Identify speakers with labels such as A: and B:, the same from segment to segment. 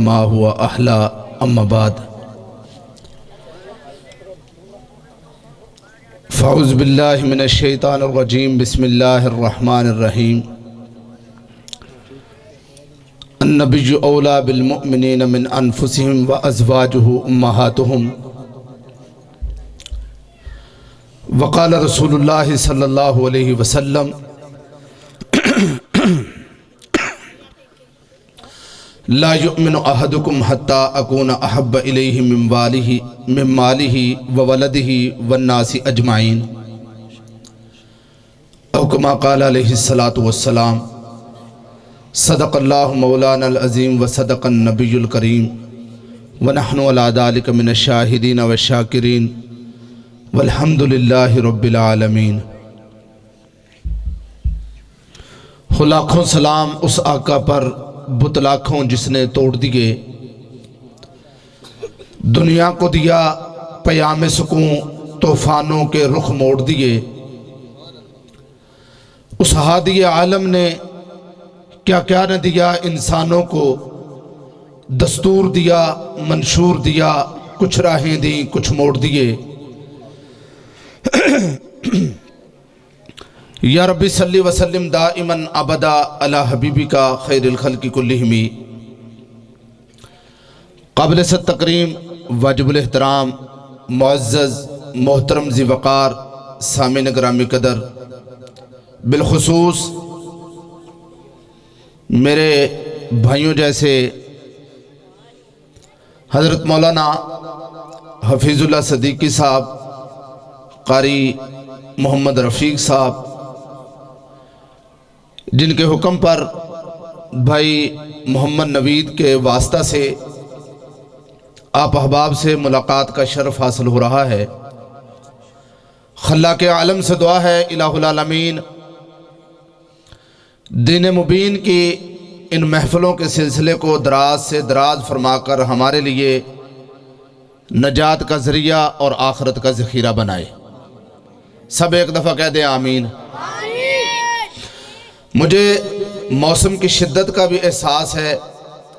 A: मा हुआ अहला अम्मा बाद फ़ऊज़ु बिल्लाहि मिनश शैतानिर रजीम बिस्मिल्लाहिर रहमानिर रहीम अन्नबिय्यु औला बिल मुअमिनीना मिन अनफुसिहिम व अज़वाजुहु उम्महातुहुम वक़ाल रसूलुल्लाहि सल्लल्लाहु अलैहि वसल्लम ला युमिनु अहदुकुम हत्ता अकूना अहब्ब इलैहि मिन मालिहि व वलदिहि वन्नासि अजमाइन औ कमा क़ाल अलैहि सलातु वस्सलाम सदक़ल्लाहु मौलानल अज़ीम व सदक़न नबियुल करीम व नहनु अला ज़ालिका मिनश शाहिदीन व शाकिरीन वल्हम्दुलिल्लाहि रब्बिल आलमीन। लाखों सलाम उस आका पर बुतलाखों जिसने तोड़ दिए, दुनिया को दिया पयामे सुकून, तूफानों के रुख मोड़ दिए। उस हादी आलम ने क्या क्या न दिया इंसानों को, दस्तूर दिया, मंशूर दिया, कुछ राहें दी, कुछ मोड़ दिए। या रब्बी सल्ली वसल्लिम दाइमन अबदा अला हबीबिका खैरिल खल्क़ि कुल्लिहिम। काबिल से तकरीम वाजिबुल एहतराम मुअज़्ज़ज़ मोहतरम ज़ी वक़ार सामिन ग्रामी कदर, बिलखुसूस मेरे भाइयों जैसे हज़रत मौलाना हफीज़ुल्लाह सदीकी साहब, कारी मोहम्मद रफ़ीक साहब, जिनके हुक्म पर भाई मोहम्मद नवीद के वास्ता से आप अहबाब से मुलाकात का शर्फ हासिल हो रहा है। खल्लाक़ आलम से दुआ है इलाहुल आलमीन दीन मुबीन की इन महफ़िलों के सिलसिले को दराज से दराज फरमाकर हमारे लिए नजात का ज़रिया और आखिरत का ज़ख़ीरा बनाए। सब एक दफ़ा कह दें आमीन। मुझे मौसम की शिद्दत का भी एहसास है,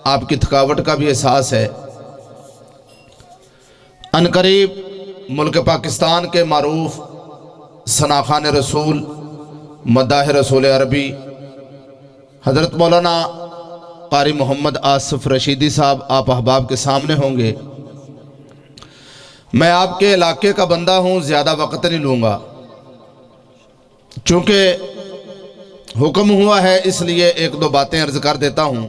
A: आपकी थकावट का भी एहसास है। अनकरीब मुल्क पाकिस्तान के मारूफ सनाखान रसूल मदाह रसूल अरबी हज़रत मौलाना कारी मोहम्मद आसिफ रशीदी साहब आप अहबाब के सामने होंगे। मैं आपके इलाके का बंदा हूँ, ज़्यादा वक्त नहीं लूँगा, चूँकि हुक्म हुआ है इसलिए एक दो बातें अर्ज़ कर देता हूँ।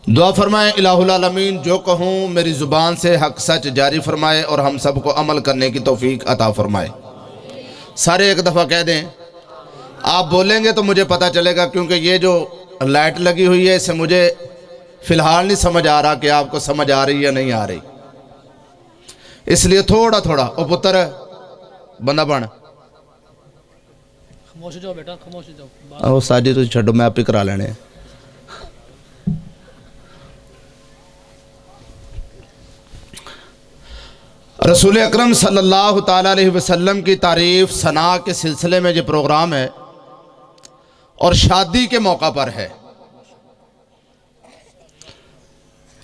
A: दुआ फरमाए इलाहुल आलमीन जो कहूँ मेरी ज़ुबान से हक सच जारी फरमाए और हम सब को अमल करने की तौफीक अता फरमाए। सारे एक दफ़ा कह दें। आप बोलेंगे तो मुझे पता चलेगा, क्योंकि ये जो लाइट लगी हुई है इससे मुझे फ़िलहाल नहीं समझ आ रहा कि आपको समझ आ रही या नहीं आ रही, इसलिए थोड़ा थोड़ा ओ पुत्र बंदा बन खामोश जाओ बेटा, खामोश जाओ। आओ साजी तुझ छड्डो, मैं आप ही करा लेने। रसूल अकरम सल्लल्लाहु ताला अलैहि वसल्लम की तारीफ़ सना के सिलसिले में ये प्रोग्राम है और शादी के मौका पर है।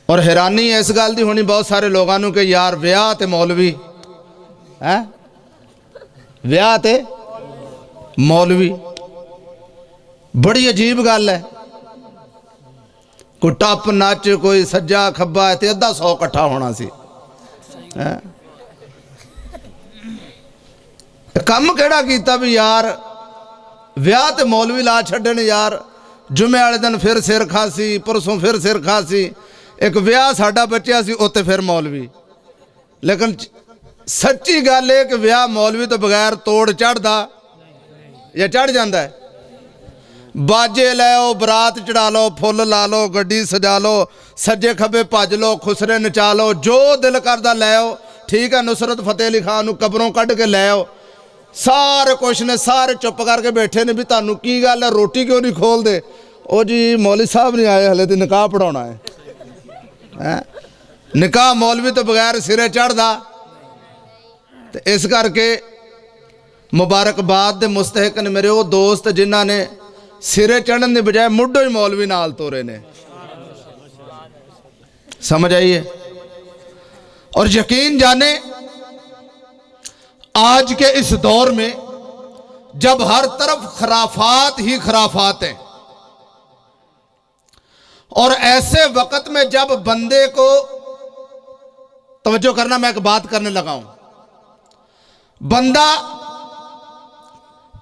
A: और हैरानी इस गल दी होनी बहुत सारे लोगों के यार ब्याह ते मौलवी है, ब्याह ते मौलवी बड़ी अजीब गल है। कोई टप नच, कोई सज्जा खब्बा है, अद्धा 100 इकट्ठा होना सी। कम केड़ा कीता भी यार ब्याह ते मौलवी ला छड्डन यार। जुमे वाले दिन फिर सिर खासी, परसों फिर सिर खासी, एक ब्याह साडा बच्चा सी उत्ते फिर मौलवी। लेकिन सच्ची गल है कि ब्याह मौलवी तो बगैर तोड़ चढ़दा या चढ़ जाता है। बाजे लो, बरात चढ़ा लो, फुल ला लो, गड्डी सजा लो, सज्जे खब्बे भज लो, खुसरे नचा लो, जो दिल करदा लै। ठीक है, नुसरत फतेह अली खान कब्रों कढ़ के लै आओ। सारे कुछ ने, सारे चुप करके बैठे ने भी तुहानू की गल है, रोटी क्यों नहीं खोल दे? ओ जी मौलवी साहब नहीं आए हले तो निकाह पढ़ाना है। निकाह मौलवी तो बगैर सिरे चढ़दा। तो इस करके मुबारकबाद दे मुस्तहिक ने मेरे वो दोस्त जिन्हों ने सिरे चढ़न के बजाय मुढ़ो ही मौलवी नाल तोरे ने। समझ आइए। और यकीन जाने आज के इस दौर में जब हर तरफ खराफात ही खराफात हैं, और ऐसे वक्त में जब बंदे को तवज्जो करना, मैं एक बात करने लगा हूं, बंदा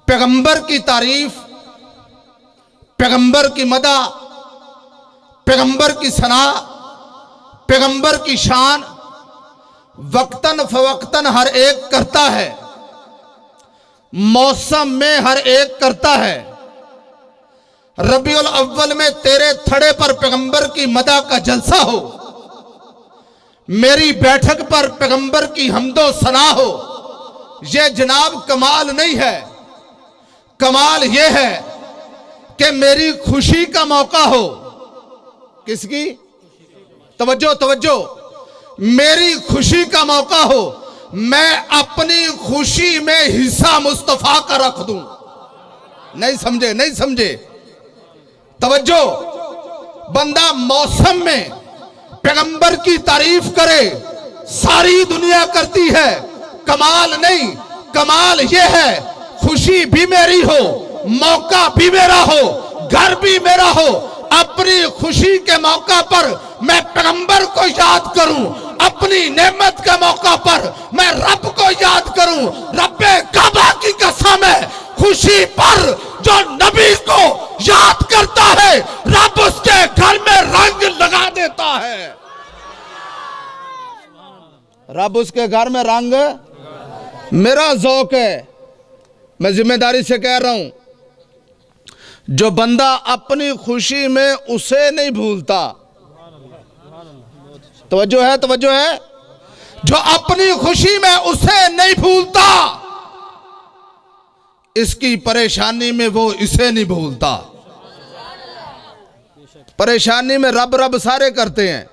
A: पैगंबर की तारीफ, पैगंबर की मदा, पैगंबर की सना, पैगंबर की शान वक्तन फवक्तन हर एक करता है, मौसम में हर एक करता है। रबीउल अव्वल में तेरे थड़े पर पैगंबर की मदा का जलसा हो, मेरी बैठक पर पैगंबर की हमदो सना हो, यह जनाब कमाल नहीं है। कमाल यह है कि मेरी खुशी का मौका हो। किसकी? तवज्जो तवज्जो। मेरी खुशी का मौका हो, मैं अपनी खुशी में हिस्सा मुस्तफा का रख दूं। नहीं समझे? नहीं समझे? तवज्जो। बंदा मौसम में पैगंबर की तारीफ करे, सारी दुनिया करती है, कमाल नहीं। कमाल यह है खुशी भी मेरी हो, मौका भी मेरा हो, घर भी मेरा हो। अपनी खुशी के मौका पर मैं पैगंबर को याद करूं, अपनी नेमत के मौका पर मैं रब को याद करूं। रब्बे काबा की कसम है, खुशी पर जो नबी को याद करता है, रब उसके घर में रंग लगा देता है। रब उसके घर में रंग, मेरा जौक है, मैं जिम्मेदारी से कह रहा हूं, जो बंदा अपनी खुशी में उसे नहीं भूलता, तवज्जो है, तवज्जो है, जो अपनी खुशी में उसे नहीं भूलता, इसकी परेशानी में वो इसे नहीं भूलता। परेशानी में रब रब सारे करते हैं,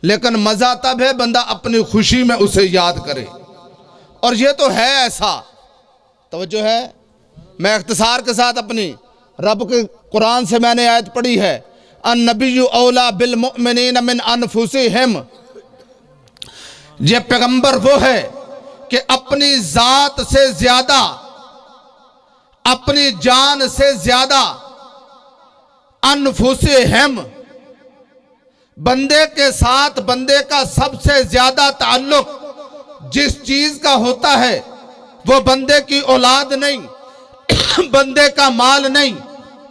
A: लेकिन मजा तब है बंदा अपनी खुशी में उसे याद करे। और ये तो है ऐसा, तवज्जो है। मैं इख्तिसार के साथ अपनी रब के कुरान से मैंने आयत पढ़ी है, अन नबिय्यु औला बिल मुमिनीन मिन अनफुसिहिम। ये पैगंबर वो है कि अपनी जात से ज्यादा, अपनी जान से ज्यादा, अनफुसिहिम, बंदे के साथ बंदे का सबसे ज्यादा ताल्लुक जिस चीज का होता है, वो बंदे की औलाद नहीं, बंदे का माल नहीं,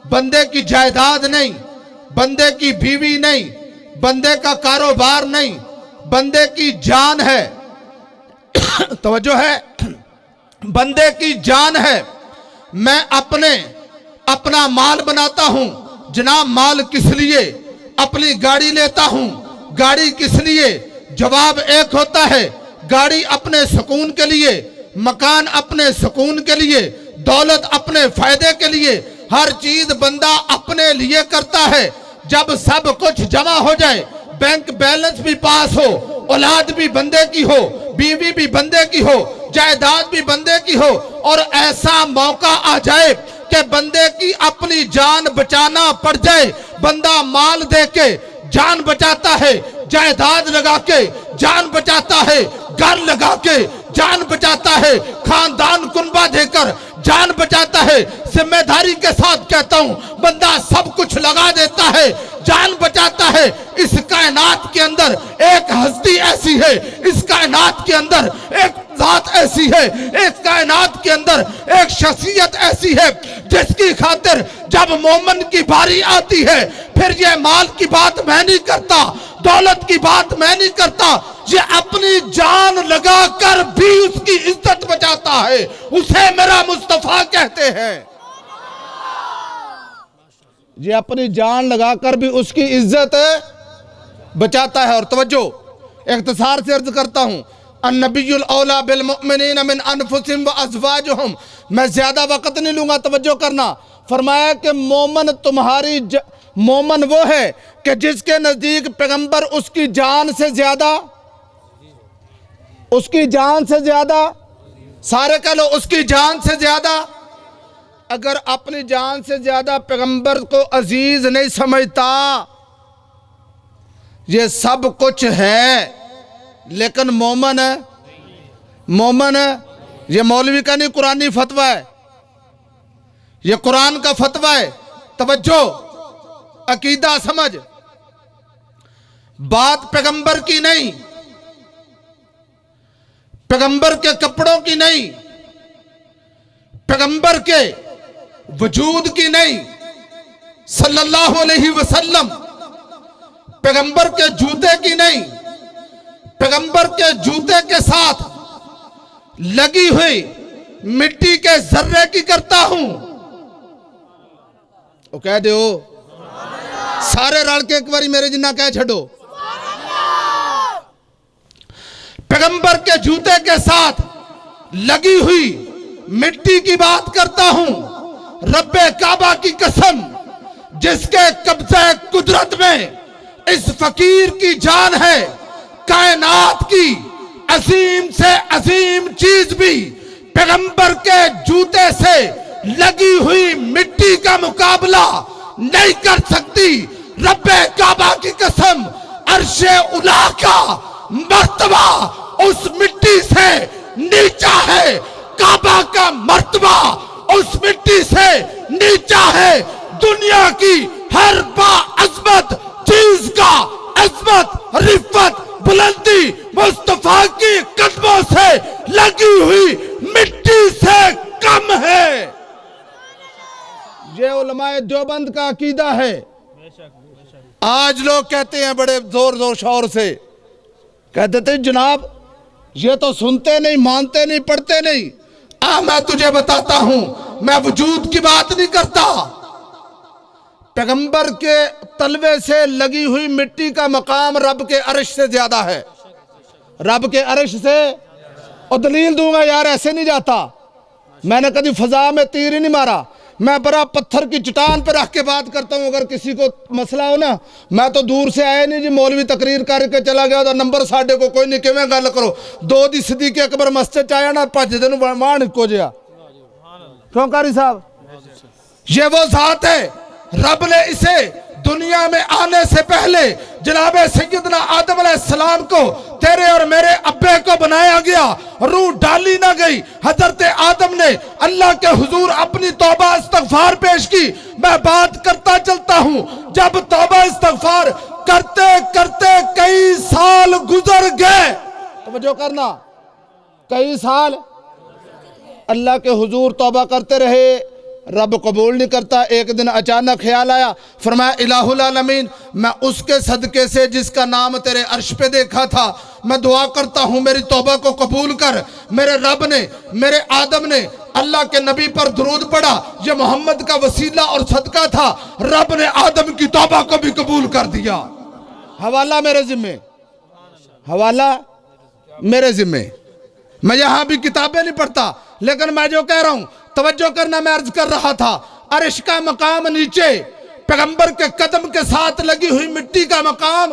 A: बंदे की जायदाद नहीं, बंदे की बीवी नहीं, बंदे का कारोबार नहीं, बंदे की जान है। तवज्जो है, बंदे की जान है। मैं अपना माल बनाता हूं, जनाब माल किस लिए? अपनी गाड़ी लेता हूं, गाड़ी किस लिए? जवाब एक होता है, गाड़ी अपने सुकून के लिए, मकान अपने सुकून के लिए, दौलत अपने फायदे के लिए। हर चीज बंदा अपने लिए करता है। जब सब कुछ जमा हो जाए, बैंक बैलेंस भी पास हो, औलाद भी बंदे की हो, बीवी भी बंदे की हो, जायदाद भी बंदे की हो, और ऐसा मौका आ जाए कि बंदे की अपनी जान बचाना पड़ जाए, बंदा माल दे के जान बचाता है, जायदाद लगा के जान बचाता है, घर लगा के जान बचाता है, खानदान कुनबा देकर जान बचाता है। जिम्मेदारी के साथ कहता हूं, बंदा सब कुछ लगा देता है, जान बचाता है। इस कायनात के अंदर एक हस्ती ऐसी है, इस कायनात के अंदर एक जात ऐसी है, इस कायनात के अंदर एक शख्सियत ऐसी है, जिसकी खातिर जब मोमन की बारी आती है, फिर ये माल की बात मैं नहीं करता, दौलत की बात मैं नहीं करता, ये अपनी जान लगाकर भी उसकी इज्जत बचाता है। उसे मेरा मुस्तफा कहते हैं। ये अपनी जान लगाकर भी उसकी इज्जत बचाता है। और तवज्जो, इख्तिसार से अर्ज करता हूं, अन्नबियुल औला बिल मुमिनीन मिन अनफुसिहिम व अज़वाजुहुम। मैं ज्यादा वक्त नहीं लूंगा, तवज्जो करना। फरमाया कि मोमन मोमन वो है कि जिसके नजदीक पैगंबर उसकी जान से ज्यादा, उसकी जान से ज्यादा, सारे कह लो उसकी जान से ज्यादा। अगर अपनी जान से ज्यादा पैगंबर को अजीज नहीं समझता, ये सब कुछ है लेकिन मोमन है, मोमन है। ये मौलवी का नहीं, कुरानी फतवा है, ये कुरान का फतवा है। तवज्जो, अकीदा समझ, बात पैगंबर की नहीं, पैगंबर के कपड़ों की नहीं, पैगंबर के वजूद की नहीं, सल्लल्लाहु अलैहि वसल्लम, पैगंबर के जूते की नहीं, पैगंबर के जूते के साथ लगी हुई मिट्टी के जर्रे की करता हूं। वो कह दो सारे रल के एक बारी मेरे जिन्ना कह छो, पैगंबर के जूते के साथ लगी हुई मिट्टी की बात करता हूं। रब्बे काबा की कसम, जिसके कब्जे कुदरत में इस फकीर की जान है, कायनात की अजीम से अजीम चीज भी पैगंबर के जूते से लगी हुई मिट्टी का मुकाबला नहीं कर सकती। रब्बे काबा की कसम, अर्शे उला का मर्तबा उस मिट्टी से नीचा है, काबा का मर्तबा उस मिट्टी से नीचा है। दुनिया की हर बाअज़मत चीज का अज़मत, रिफ़त, बुलंदी मुस्तफा की कदमों से लगी हुई मिट्टी से कम है। ये उलमाए देवबंद का अकीदा है। आज लोग कहते हैं बड़े जोर जोर शोर से, कहते थे जनाब ये तो सुनते नहीं, मानते नहीं, पढ़ते नहीं। मैं तुझे बताता हूं, मैं वजूद की बात नहीं करता। पैगंबर के तलवे से लगी हुई मिट्टी का मकाम रब के अर्श से ज्यादा है, रब के अर्श से। और दलील दूंगा यार, ऐसे नहीं जाता। मैंने कभी फजा में तीर ही नहीं मारा, मैं बड़ा पत्थर की चट्टान पर रख के बात करता हूं। अगर किसी को मसला हो ना, मैं तो दूर से आया नहीं जी, मौलवी तकरीर करके चला गया तो नंबर साढ़े को कोई नहीं, किवें गल करो। दो दी सिद्दीक़ अकबर मस्जिद च आया ना, भजदे नूं माण इक्को जिहा। क्यों कारी साहब, ये वो जात है, रब ने इसे दुनिया में आने से पहले जनाबे सैयदना आदम अलैहिस्सलाम को तेरे और मेरे अब्बे को बनाया गया, रूह डाली ना गई। हजरत आदम ने अल्लाह के हुजूर अपनी तौबा इस्तगफार पेश की। मैं बात करता चलता हूं, जब तौबा इस्तगफार करते करते कई साल गुजर गए, तवज्जो करना, कई साल अल्लाह के हुजूर तौबा करते रहे, रब कबूल नहीं करता। एक दिन अचानक ख्याल आया, फरमाया इलाहुल आलमीन, मैं उसके सदके से जिसका नाम तेरे अर्श पे देखा था, मैं दुआ करता हूं मेरी तौबा को कबूल कर। मेरे रब ने, मेरे आदम ने अल्लाह के नबी पर दुरूद पढ़ा, ये मोहम्मद का वसीला और सदका था। रब ने आदम की तौबा को भी कबूल कर दिया। हवाला मेरे जिम्मे, हवाला मेरे जिम्मे। मैं यहां भी किताबें नहीं पढ़ता, लेकिन मैं जो कह रहा हूं तवज्जो करना। मैं अर्ज कर रहा था, अर्श का मकाम नीचे, पैगंबर के कदम के साथ लगी हुई मिट्टी का मकाम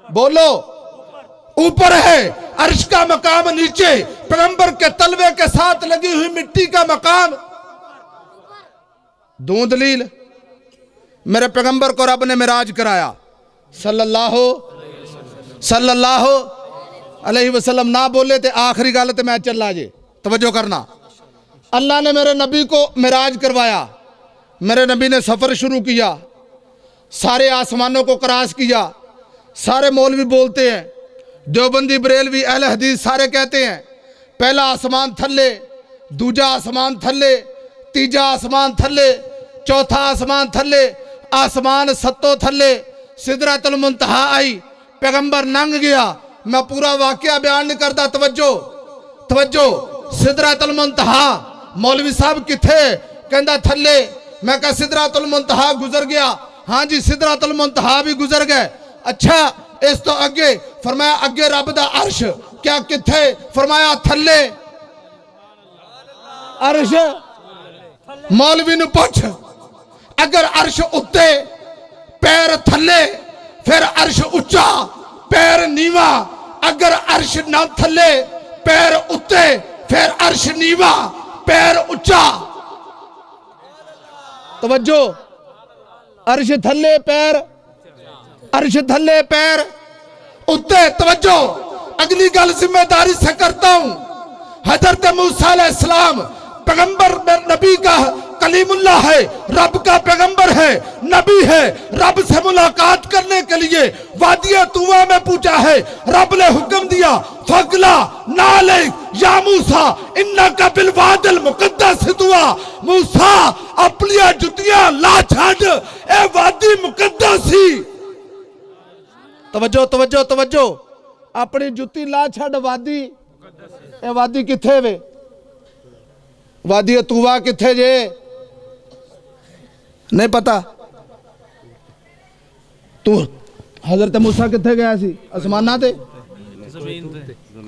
A: बोलो ऊपर है। अर्श का मकाम नीचे, पैगंबर के तलवे के साथ लगी हुई मिट्टी का मकाम। दो दलील, मेरे पैगंबर को रब ने मिराज कराया, सल्लल्लाहु अलैहि वसल्लम ना बोले थे आखिरी गल ते मैं चला जे। तवज्जो करना, अल्लाह ने मेरे नबी को मिराज करवाया। मेरे नबी ने सफ़र शुरू किया, सारे आसमानों को क्रॉस किया। सारे मौलवी बोलते हैं, देवबंदी बरेलवी अहले हदीस सारे कहते हैं, पहला आसमान थल्ले, दूजा आसमान थल्ले, तीजा आसमान थल्ले, चौथा आसमान थल्ले, आसमान सत्तो थल्ले, सिदरतुल मुंतहा आई, पैगंबर नंग गया। मैं पूरा वाकया बयान नहीं करता, तवज्जो तवज्जो। सिदरतुल मुंतहा, मौलवी साहब किथे, कहंदा थल्ले। मैं कहा सिदरतुल मुंतहा गुजर गया। हाँ जी, सिदरतुल मुंतहा भी गुजर गए। अच्छा, इस तो अगे, फरमाया अगे रब दा अर्श, क्या किथे, फरमाया थल्ले अर्श। मौलवी नूं पुछ, अगर अर्श उत्ते पैर थल्ले फिर अर्श उच्चा पैर नीवा, अगर अर्श ना थल्ले पैर उत्ते फिर अर्श नीवा पैर उच्चा। तवज्जो, अर्श थल्ले पैर, अर्श थले पैर उत्ते। तवज्जो, अगली गल जिम्मेदारी से करता हूं। हजरत मूसा अलैहिस्सलाम पैगंबर नबी का कलीमुल्लाह है, रब का पैगंबर है, नबी है। रब से मुलाकात करने के लिए वादिया तुवा में पूछा है। रब ने हुक्म दिया, फगला नालेक या मूसा इन्नका बिल वादिल मुकद्दस तुआ। मूसा अपनी जुतियां ला छाड़, ए वादी मुकद्दस ही। तवज्जो तवज्जो तवज्जो, अपनी जुती ला छड़ वादी। ए वादी किथे वे? वादी तुवा किथे जे? नहीं पता। तू हजरत मूसा किथे गया सी? आसमाना ते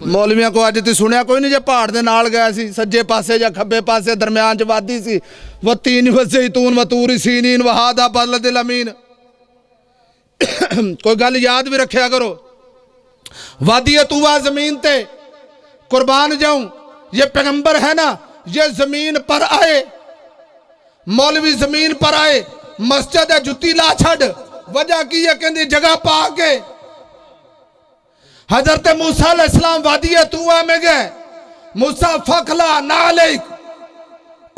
A: मौलवियां को अज तू सुनिया कोई नहीं जे पहाड़ दे नाल गया सी, सज्जे पासे या खब्बे पासे दरम्यान च वादी सी। व तीन वज़ैतून व तूर सीनीन व हादा बलदिल अमीन। कोई गल याद भी रखा करो। वादी तुवा जमीन ते कुर्बान जाऊं, ये पैगंबर है ना, ये जमीन पर आए, मौलवी जमीन पर आए, मस्जिद है जुती ला छड़। वजह की है कहती जगह पा के। हजरत मूसा अलैहिस्सलाम वादी तुआ में गए। मूसा फखला नालेक,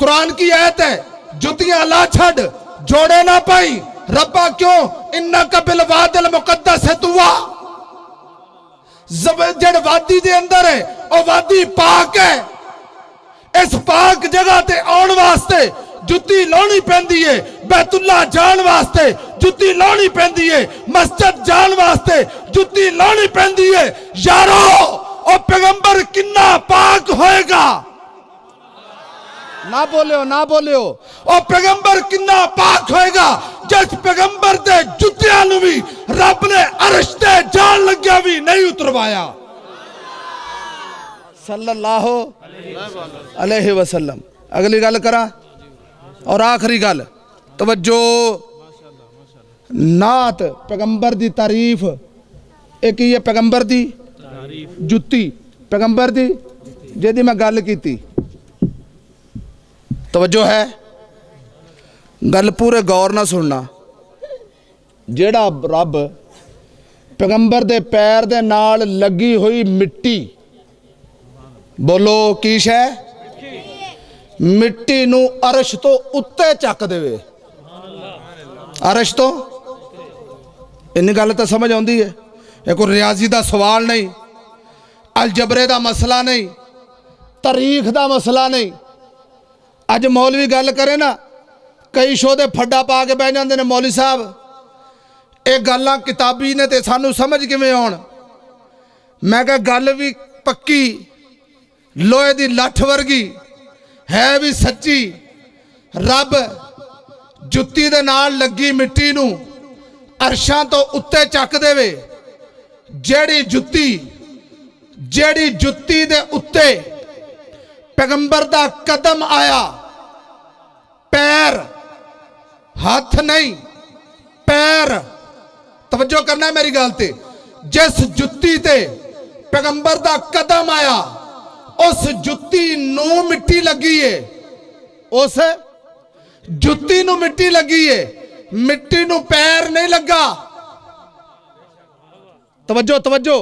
A: कुरान की आयत है, जुतियां ला छड़, जोड़े ना पाई। रब्बा क्यों? इन्नका बिल वादिल मुकद्दस तुआ। जड़ वादी दे अंदर है और वादी पाक है। इस पाक जगह ते आने वास्ते जुती लानी पैंदी है। बैतुल्ला जान वास्ते जुती लानी पैंदी है। मस्जिद जान वास्ते जुती लानी पैंदी है। यारो और पैगंबर किन्ना पाक होएगा? ना बोलियो ना बोलियो। और पैगंबर किन्ना पाक होएगा? जिस पैगंबर दे जुतियां नूं भी रब ने अर्श ते जान लग्या भी नहीं उतरवाया। सल्लल्लाहु अलैहि वसल्लम। अगली गल करा और आखिरी गल, तवज्जो। नात पैगंबर दी तारीफ, एक ही है पैगंबर दी जुत्ती, पैगंबर दी जेदी मैं गल कीती। तवज्जो है, गल पूरे गौर ना सुनना। जेड़ा रब पैगंबर दे पैर दे नाल लगी हुई मिट्टी, बोलो की शै? मिट्टी नू अर्श तो उत्ते चक देवे। अर्श तो इन्नी गल तो समझ आउंदी है। ये कोई रियाजी दा सवाल नहीं, अलजबरे दा मसला नहीं, तारीख दा मसला नहीं। अज मौलवी गल करे ना, कई शोधे फड्डा पा के बह जाते हैं। मौलवी साहब ये गल्लां किताबी ने ते सानू समझ किवें आउण? मैं कहा गल भी पक्की, लोहे दी लठ वर्गी है भी सच्ची। रब जुत्ती दे नाल लगी मिट्टी नू अरशां तो उत्ते चक देवे। जेड़ी जुत्ती दे उत्ते पैगंबर दा कदम आया, पैर हाथ नहीं पैर। तवज्जो करना है मेरी गल ते। जिस जुत्ती ते पैगंबर दा कदम आया, उस जुत्ती नू मिट्टी लगी है। उस जुत्ती नू मिट्टी लगी है, मिट्टी नू पैर नहीं लगा। तवज्जो तवज्जो।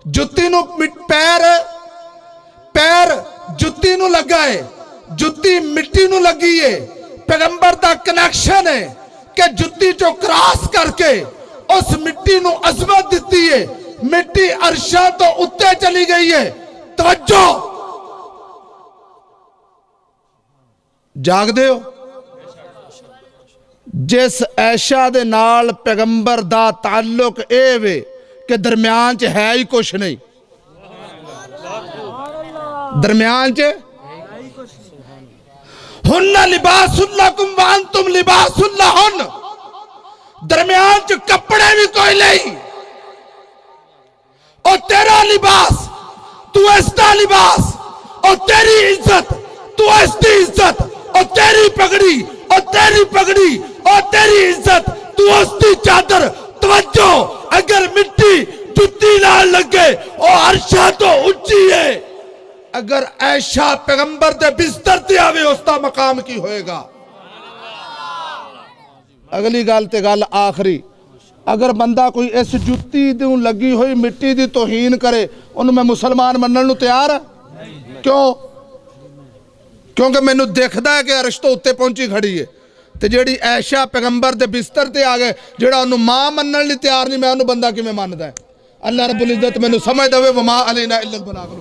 A: जुत्ती नू पैर जुत्ती नू लगा है, जुत्ती मिट्टी नू लगी है। पैगंबर दा कनेक्शन है कि जुत्ती चो क्रॉस करके उस मिट्टी नू अजमत दिती है। मिट्टी अर्शा तो उत्ते चली गई है। तवज्जो, जागदे हो? जिस ऐशा दे नाल पैगंबर दा ताल्लुक ए वे कि दरम्यान च है ही कुछ नहीं। दरम्यान च हुन्ना लिबासुल्लकुम व अंतुम लिबासुल्लहुन। दरम्यान च कपड़े भी कोई नहीं। और तेरा लिबास तू इसका लिबास, और तेरी इज्जत तू इसकी इज्जत, और तेरी पगड़ी और तेरी पगड़ी और तेरी इज्जत तू उसकी चादर। तवज्जो, अगर मिट्टी जुत्ती ना लगे और अर्शा तो ऊंची है। अगर ऐशा पैगंबर दे बिस्तर ते आवे उसका मकाम की होएगा। अगली गल ते गल आखिरी, अगर बंदा कोई इस जुत्ती नूं लगी हुई मिट्टी की तोहीन करे उन्होंने मैं मुसलमान मनण नूं तैयार है। क्यों? क्योंकि मैनू दिखता है कि अरश तो उत्ते पहुंची खड़ी है, तो जी ऐशा पैगंबर के बिस्तर ते आ गए जोड़ा उन्होंने मां मनण लई तैयार नहीं, मैं उन्होंने बंदा किवें मनदा है। अल्लाह रब्बुल इज्जत मैनू समझ देवे। वमा अलैना इल्लल बलागुल।